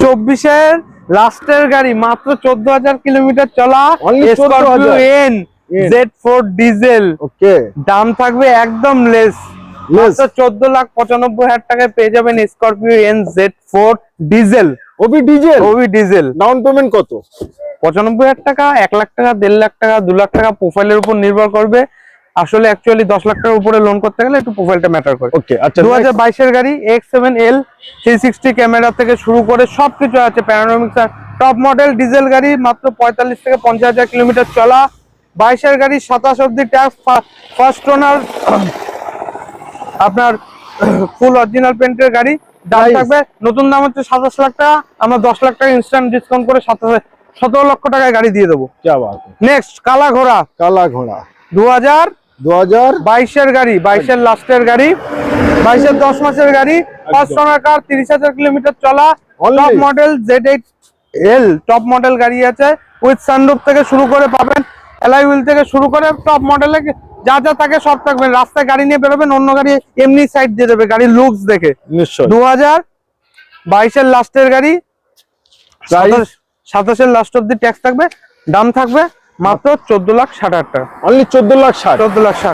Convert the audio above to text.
24-এর লাস্টের গাড়ি, মাত্র 14,000 কিলোমিটার চলা, স্করপিও এন Z4 ডিজেল। ওকে, দাম থাকবে একদম লেস, মাত্র 14,95,000 টাকায় পেয়ে যাবেন স্করপিও এন Z4 ডিজেল। ওবি ডিজেল, ওবি ডিজেল। ডাউন পেমেন্ট কত? 95,000 টাকা, 1 লাখ টাকা, 1.5 লাখ টাকা, 2 লাখ টাকা, প্রোফাইলের উপর নির্ভর করবে। আসলে অ্যাকচুয়ালি 10 লাখ টাকার উপরে লোন করতে গেলে একটু প্রোফাইলটা ম্যাটার করে। ওকে, আচ্ছা 2022-এর গাড়ি, X7L 360 ক্যামেরা থেকে শুরু করে সবকিছু আছে, প্যানোরামিক টপ মডেল ডিজেল গাড়ি, মাত্র 45 থেকে 50,000 কিলোমিটার চলা। 22-এর গাড়ি, 27 অব্দি ট্যাক্স, ফার্স্ট ওনার, আপনার ফুল অরিজিনাল পেন্টের গাড়ি। দাম থাকবে, নতুন দাম হচ্ছে 27 লাখ টাকা, আমরা 10 লাখ টাকা ইনস্ট্যান্ট ডিসকাউন্ট করে 17 লক্ষ টাকায় গাড়ি দিয়ে দেবো। নেক্সট কালা ঘোড়া, কালা ঘোড়া 2022-এর গাড়ি, 22-এর লাস্টের গাড়ি, 22-এর 10 মাসের গাড়ি, ফার্স্ট ওনার কার, 30,000 কিলোমিটার চলা, top model Z8L top model গাড়ি আছে, উইথ সানরুফ থেকে শুরু করে পাবেন, অ্যালয় হুইল থেকে শুরু করে টপ মডেলে যা যা থাকে সব থাকবেন। রাস্তায় গাড়ি নিয়ে বেরোবেন, অন্য গাড়ি এমনি সাইড দিয়ে দেবে গাড়ির লুকস দেখে। নিশ্চয় 2022-এর লাস্টের গাড়ি, 27-এর লাস্ট অব্দি ট্যাক্স থাকবে। দাম থাকবে মাত্র 14,60,000 টাকা, অনলি 14,60,000।